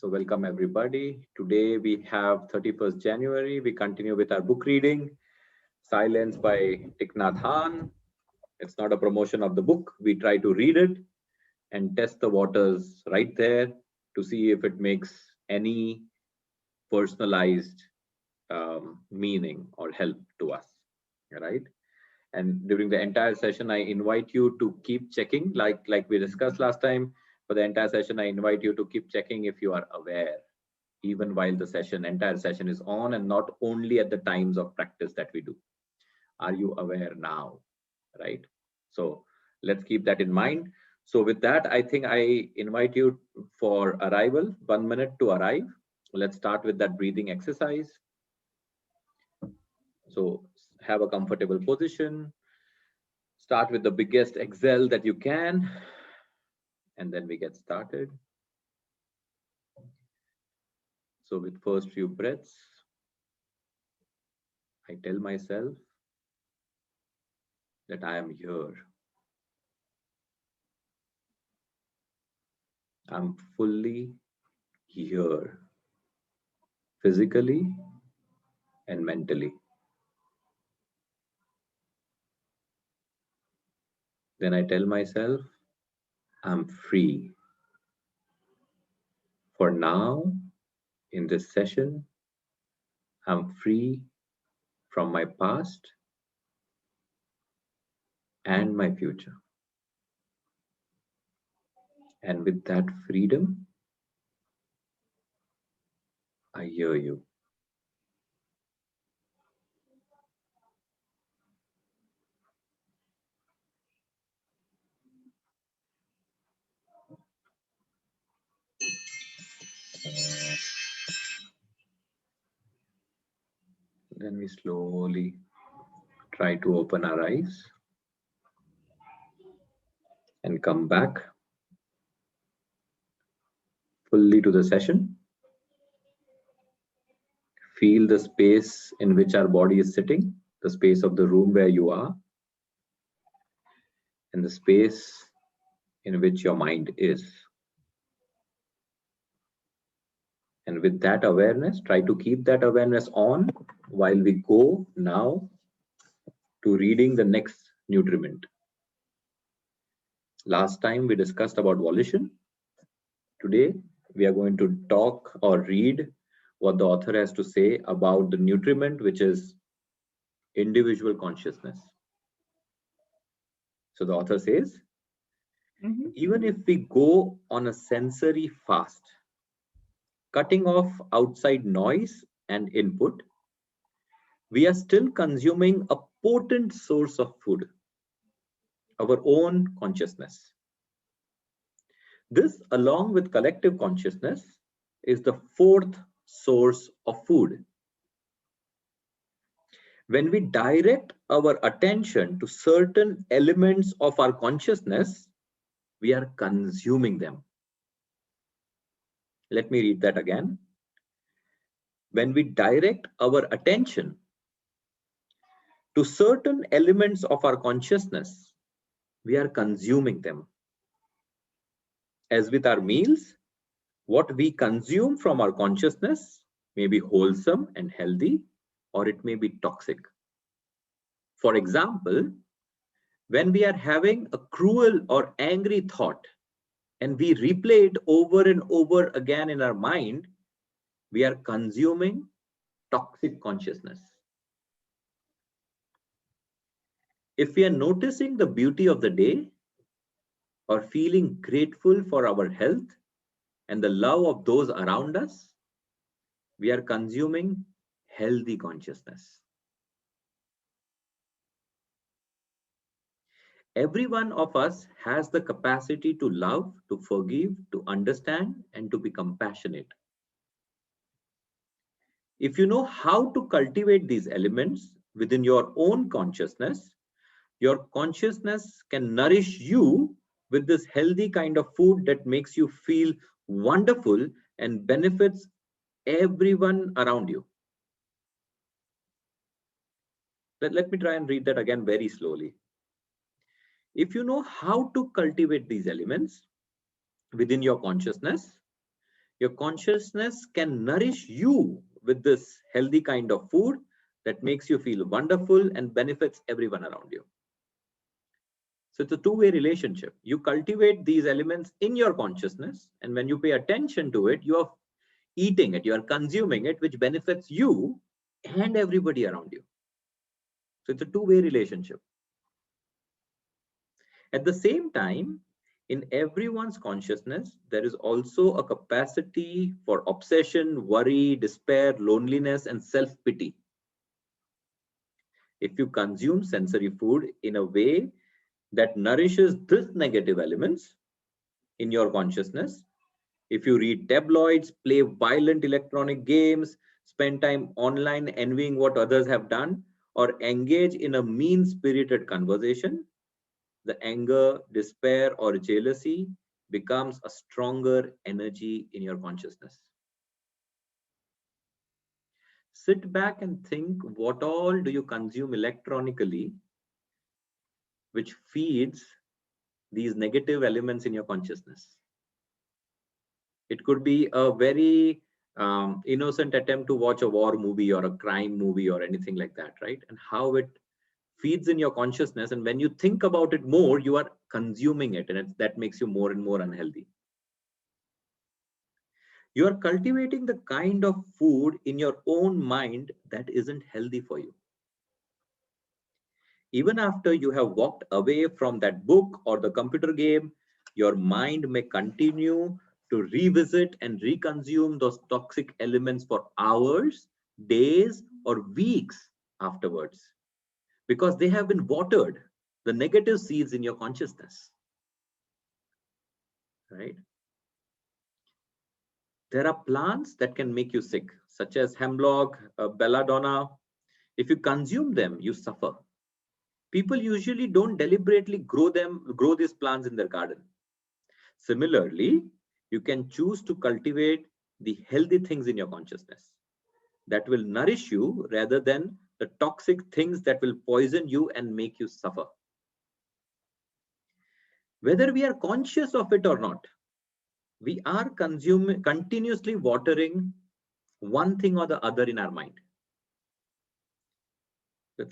So welcome everybody. Today we have 31st January. We continue with our book reading, Silence by Thich Nhat Hanh. It's not a promotion of the book. We try to read it and test the waters right there to see if it makes any personalized meaning or help to us, right? And during the entire session, I invite you to keep checking, like we discussed last time. For the entire session, I invite you to keep checking if you are aware, even while the entire session is on, and not only at the times of practice that we do. Are you aware now, right? So let's keep that in mind. So with that, I think I invite you for arrival, 1 minute to arrive. Let's start with that breathing exercise. So have a comfortable position. Start with the biggest exhale that you can, and then we get started. So with first few breaths, I tell myself that I am here. I'm fully here, physically and mentally. Then I tell myself, I'm free. For now, in this session, I'm free from my past and my future. And with that freedom, I hear you. Then we slowly try to open our eyes and come back fully to the session. Feel the space in which our body is sitting, the space of the room where you are, and the space in which your mind is. And with that awareness, try to keep that awareness on while we go now to reading the next nutriment. Last time we discussed about volition. Today we are going to talk or read what the author has to say about the nutriment, which is individual consciousness. So the author says, even if we go on a sensory fast, cutting off outside noise and input, we are still consuming a potent source of food, our own consciousness. This, along with collective consciousness, is the fourth source of food. When we direct our attention to certain elements of our consciousness, we are consuming them. Let me read that again. When we direct our attention to certain elements of our consciousness, we are consuming them. As with our meals, what we consume from our consciousness may be wholesome and healthy, or it may be toxic. For example, when we are having a cruel or angry thought and we replay it over and over again in our mind, we are consuming toxic consciousness. If we are noticing the beauty of the day or feeling grateful for our health and the love of those around us, we are consuming healthy consciousness. Every one of us has the capacity to love, to forgive, to understand, and to be compassionate. If you know how to cultivate these elements within your own consciousness, your consciousness can nourish you with this healthy kind of food that makes you feel wonderful and benefits everyone around you. Let me try and read that again very slowly. If you know how to cultivate these elements within your consciousness, Your consciousness can nourish you with this healthy kind of food that makes you feel wonderful and benefits everyone around you. So it's a two-way relationship. You cultivate these elements in your consciousness, and when you pay attention to it, you are eating it, you are consuming it, which benefits you and everybody around you. So it's a two-way relationship. At the same time, in everyone's consciousness, there is also a capacity for obsession, worry, despair, loneliness, and self-pity. If you consume sensory food in a way that nourishes these negative elements in your consciousness, if you read tabloids, play violent electronic games, spend time online envying what others have done, or engage in a mean-spirited conversation, the anger, despair, or jealousy becomes a stronger energy in your consciousness. Sit back and think, what all do you consume electronically which feeds these negative elements in your consciousness? It could be a very innocent attempt to watch a war movie or a crime movie or anything like that, right? And how it feeds in your consciousness, and when you think about it more, you are consuming it, and that makes you more and more unhealthy. You are cultivating the kind of food in your own mind that isn't healthy for you. Even after you have walked away from that book or the computer game, your mind may continue to revisit and reconsume those toxic elements for hours, days, or weeks afterwards, because they have been watered, the negative seeds in your consciousness, right? There are plants that can make you sick, such as hemlock, belladonna. If you consume them, you suffer. People usually don't deliberately grow these plants in their garden. Similarly, you can choose to cultivate the healthy things in your consciousness that will nourish you rather than the toxic things that will poison you and make you suffer. Whether we are conscious of it or not, we are continuously watering one thing or the other in our mind.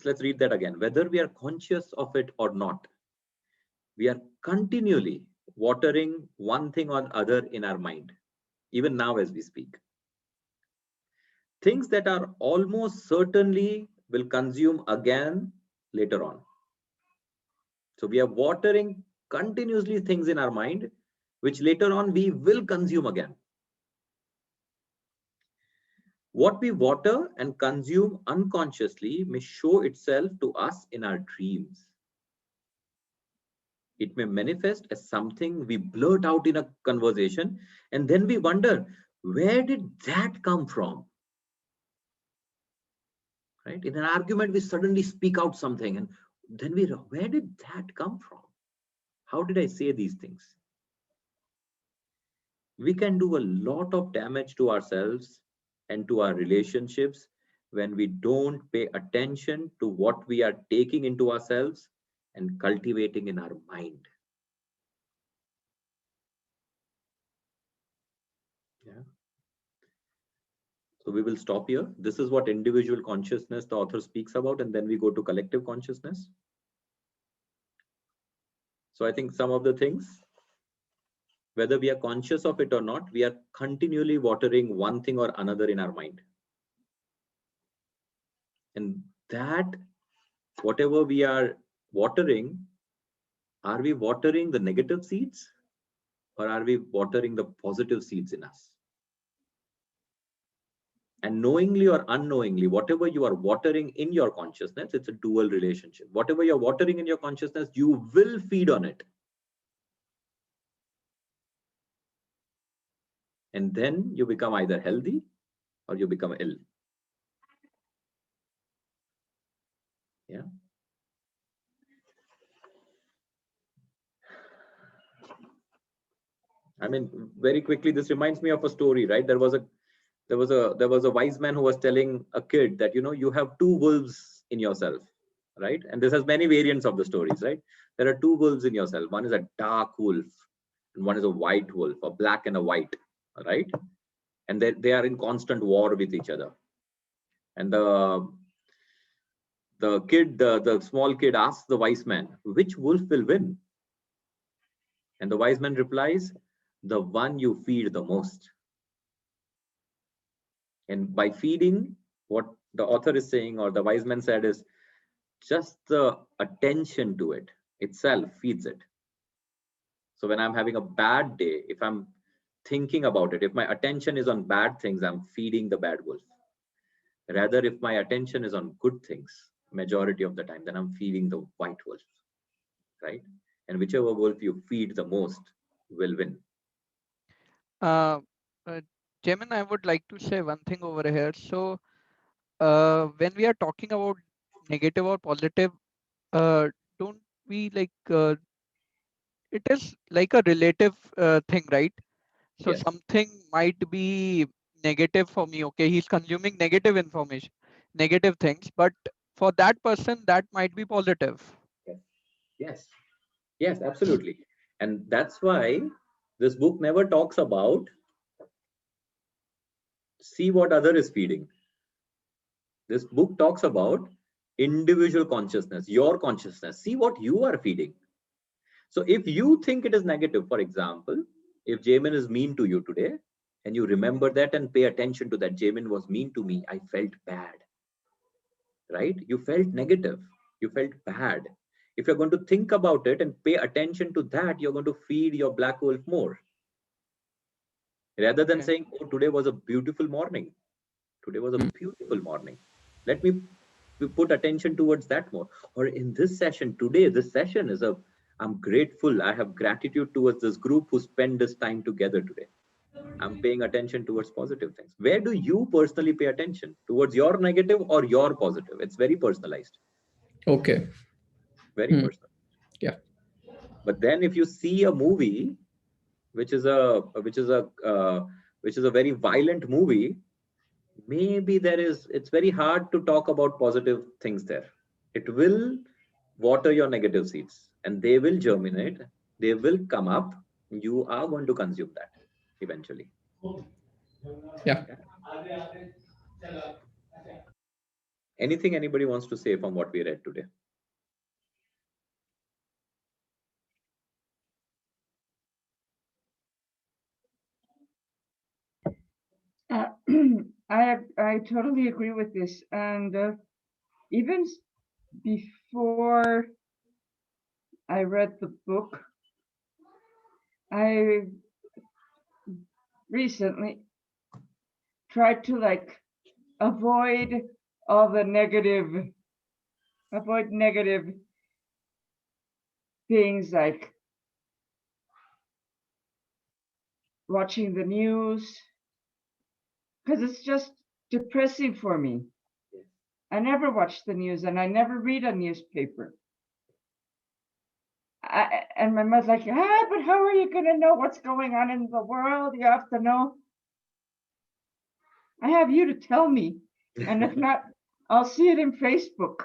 Let's read that again. Whether we are conscious of it or not, we are continually watering one thing or other in our mind, even now as we speak. Things that are almost certainly will consume again later on. So we are watering continuously things in our mind, which later on we will consume again. What we water and consume unconsciously may show itself to us in our dreams. It may manifest as something we blurt out in a conversation, and then we wonder, where did that come from? Right? In an argument, we suddenly speak out something, and then where did that come from? How did I say these things? We can do a lot of damage to ourselves and to our relationships when we don't pay attention to what we are taking into ourselves and cultivating in our mind. Yeah. So we will stop here. This is what individual consciousness the author speaks about, and then we go to collective consciousness. So I think some of the things, whether we are conscious of it or not, we are continually watering one thing or another in our mind. And that, whatever we are watering, are we watering the negative seeds or are we watering the positive seeds in us? And knowingly or unknowingly, whatever you are watering in your consciousness, it's a dual relationship. Whatever you're watering in your consciousness, you will feed on it. And then you become either healthy or you become ill. Yeah. I mean, very quickly, this reminds me of a story, right? There was a wise man who was telling a kid that, you have two wolves in yourself, right? And this has many variants of the stories, right? There are two wolves in yourself. One is a dark wolf and one is a white wolf, a black and a white, right? and they are in constant war with each other. And the small kid asks the wise man, which wolf will win? And the wise man replies, the one you feed the most. And by feeding, what the author is saying, or the wise man said, is just the attention to it itself feeds it. So when I'm having a bad day, if I'm thinking about it, if my attention is on bad things, I'm feeding the bad wolf. Rather, if my attention is on good things, majority of the time, then I'm feeding the white wolf, right? And whichever wolf you feed the most will win. Uh, uh, Jamin, I would like to say one thing over here. So, when we are talking about negative or positive, don't we like it is like a relative thing, right? So Yes, something might be negative for me. Okay, he's consuming negative information, negative things, but for that person, that might be positive. yes, yes, yes, absolutely. And that's why this book never talks about see what other is feeding. This book talks about individual consciousness, your consciousness. See what you are feeding. So if you think it is negative, for example, if Jamin is mean to you today, and you remember that and pay attention to that, Jamin was mean to me, I felt bad, right? You felt negative, you felt bad. If you're going to think about it and pay attention to that, you're going to feed your black wolf more. Rather than Okay. saying, oh, today was a beautiful morning. Today was a Hmm. beautiful morning. Let me put attention towards that more. Or in this session today, this session is a, I'm grateful. I have gratitude towards this group who spent this time together today. I'm paying attention towards positive things. Where do you personally pay attention? Towards your negative or your positive? It's very personalized, Okay. very Hmm. personal. Yeah. But then if you see a movie, which is a, which is a very violent movie, maybe there is, it's very hard to talk about positive things there. It will water your negative seeds and they will germinate, they will come up. You are going to consume that eventually. Yeah. Yeah. Anything anybody wants to say from what we read today? Uh, I totally agree with this, and even before I read the book, I recently tried to like avoid all the avoid negative things like watching the news because it's just depressing for me. Yes. I never watch the news and I never read a newspaper. And my mother's like, but how are you going to know what's going on in the world? You have to know. I have you to tell me. And if not, I'll see it in Facebook.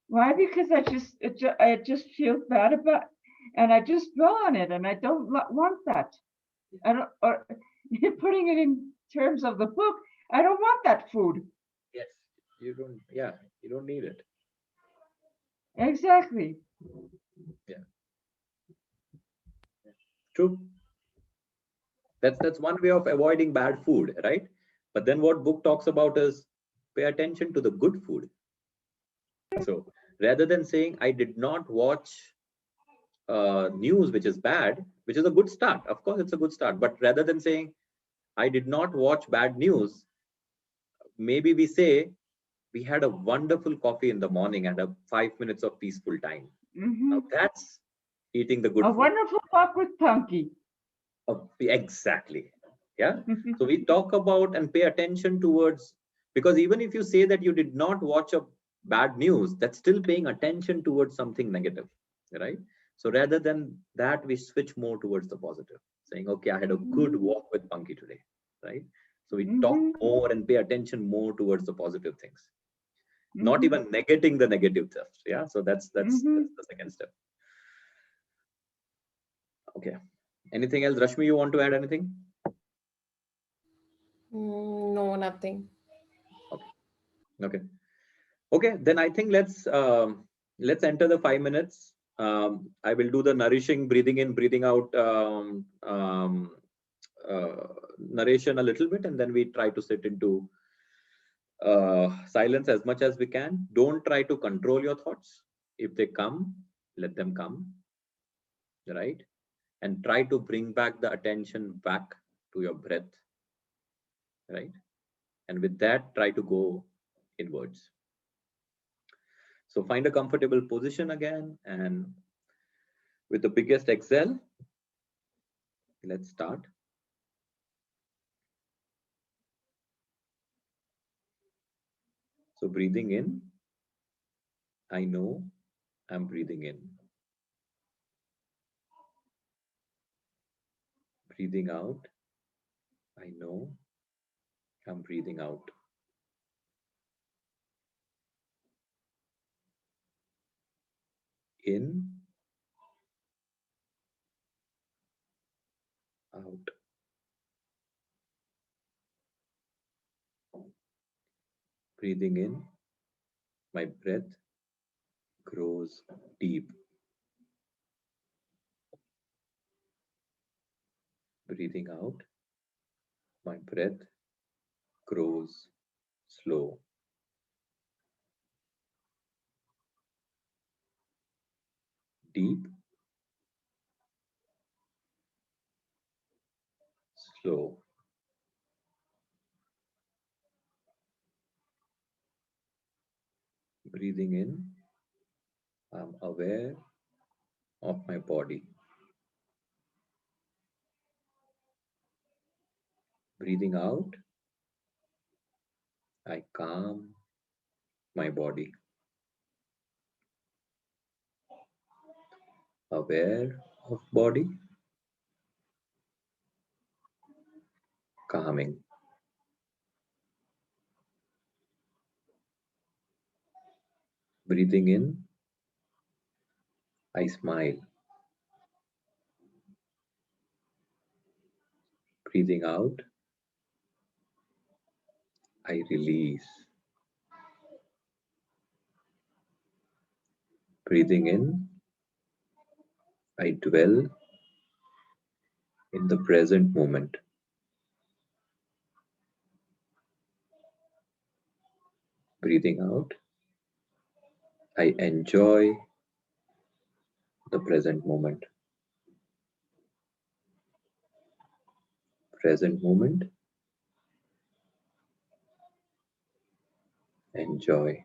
Why? Because I just feel bad about, and I just dwell on it, and I don't want that. I don't, or putting it in terms of the book, I don't want that food. Yes. You don't, yeah, you don't need it. Exactly. Yeah. True. That's one way of avoiding bad food, right? But then what book talks about is pay attention to the good food. So rather than saying I did not watch news which is bad, which is a good start, of course it's a good start, but rather than saying I did not watch bad news, maybe we say we had a wonderful coffee in the morning and a 5 minutes of peaceful time. Hmm. Now that's eating the good A food. wonderful talk with Punky. Exactly. Yeah. So we talk about and pay attention towards, because even if you say that you did not watch a bad news, that's still paying attention towards something negative, right? So rather than that, we switch more towards the positive, saying, okay, I had a good Hmm. walk with Punky today, right? So we talk Hmm. more and pay attention more towards the positive things, not Hmm. even negating the negative stuff. Yeah. So that's Hmm. the second step. Okay. Anything else? Rashmi, you want to add anything? No, nothing. Okay. Okay, then I think let's enter the 5 minutes. I will do the nourishing breathing in, breathing out narration a little bit, and then we try to sit into silence as much as we can. Don't try to control your thoughts. If they come, let them come, right? And try to bring back the attention back to your breath, right? And with that, try to go inwards. So find a comfortable position again, and with the biggest exhale, let's start. So breathing in, I know I'm breathing in. Breathing out, I know I'm breathing out. In, out. Breathing in, my breath grows deep. Breathing out, my breath grows slow. Deep, slow. Breathing in, I'm aware of my body. Breathing out, I calm my body. Aware of body, calming. Breathing in, I smile. Breathing out, I release. Breathing in, I dwell in the present moment. Breathing out, I enjoy the present moment. Present moment, enjoy.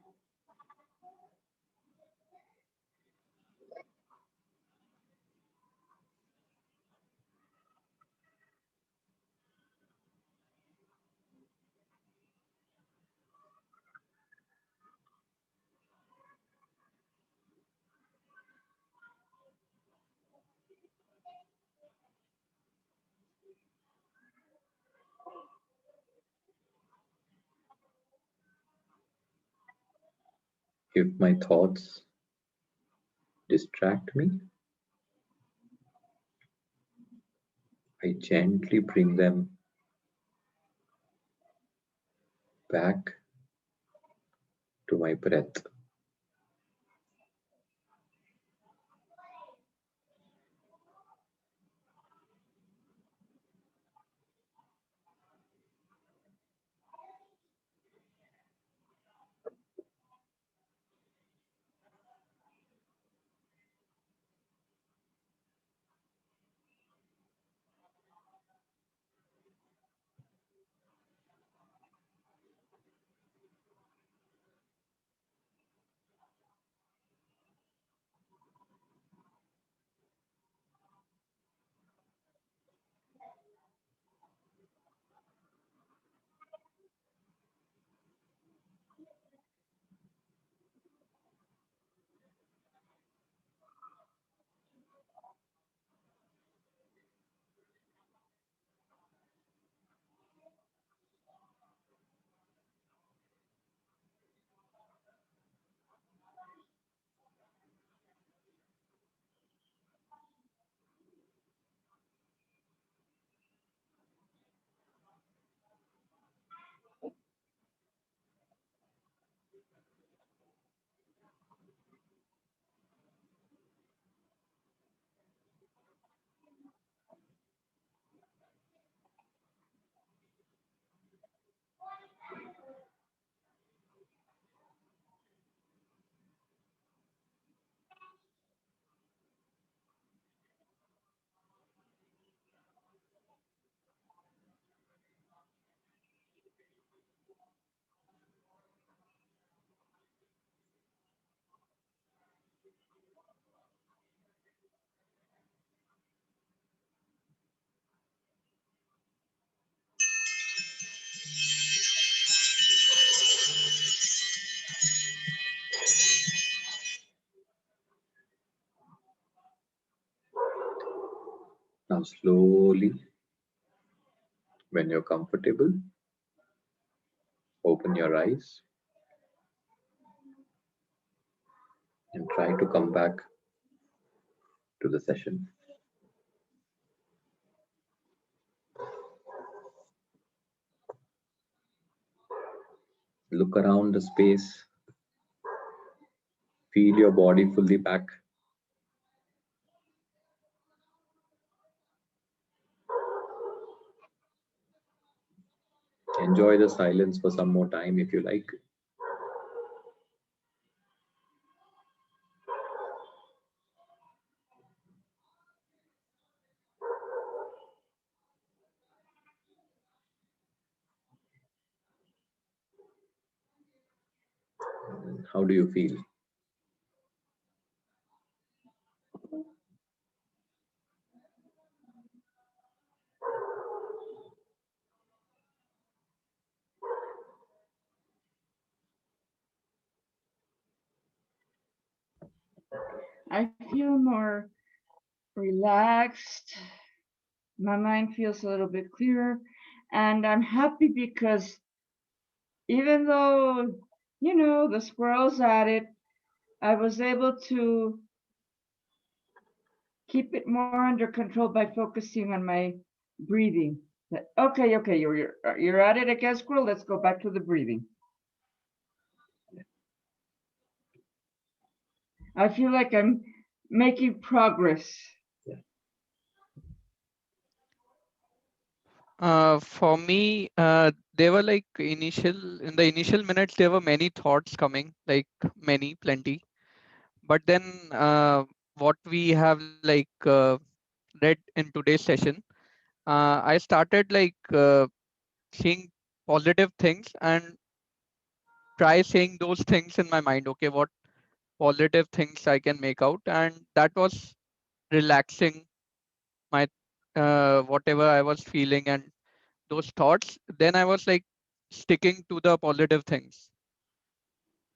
If my thoughts distract me, I gently bring them back to my breath. Now slowly, when you're comfortable, open your eyes and try to come back to the session. Look around the space. Feel your body fully back. Enjoy the silence for some more time if you like. How do you feel? I feel more relaxed. My mind feels a little bit clearer. And I'm happy because even though, the squirrel's at it, I was able to keep it more under control by focusing on my breathing. Okay, you're at it again, squirrel. Let's go back to the breathing. I feel like I'm making progress. For me, there were like in the initial minutes, there were many thoughts coming, like plenty. But then what we have read in today's session, I started seeing positive things and try saying those things in my mind. Okay, what positive things I can make out, and that was relaxing my whatever I was feeling and those thoughts. Then I was like sticking to the positive things.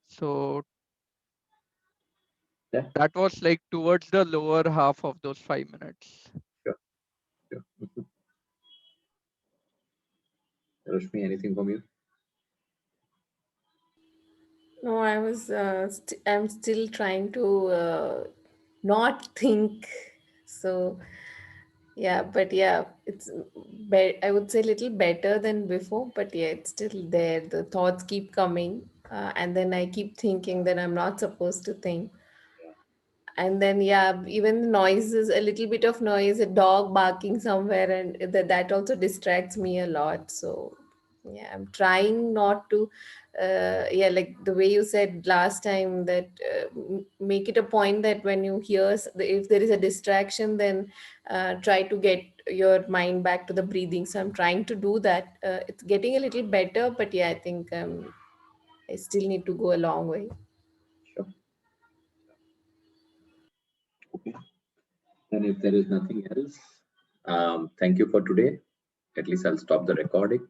So Yeah, that was like towards the lower half of those 5 minutes. sure, sure. Rashmi, anything from you? No, I'm still trying to not think. So yeah, but yeah, it's I would say a little better than before, but yeah, it's still there. The thoughts keep coming, and then I keep thinking that I'm not supposed to think. And then yeah, even the noises, a little bit of noise, a dog barking somewhere, and that also distracts me a lot. So yeah, I'm trying not to yeah, like the way you said last time, that make it a point that when you hear if there is a distraction, then try to get your mind back to the breathing. So I'm trying to do that. It's getting a little better, but yeah, I think I still need to go a long way. Sure. Okay. And if there is nothing else, thank you for today. At least I'll stop the recording.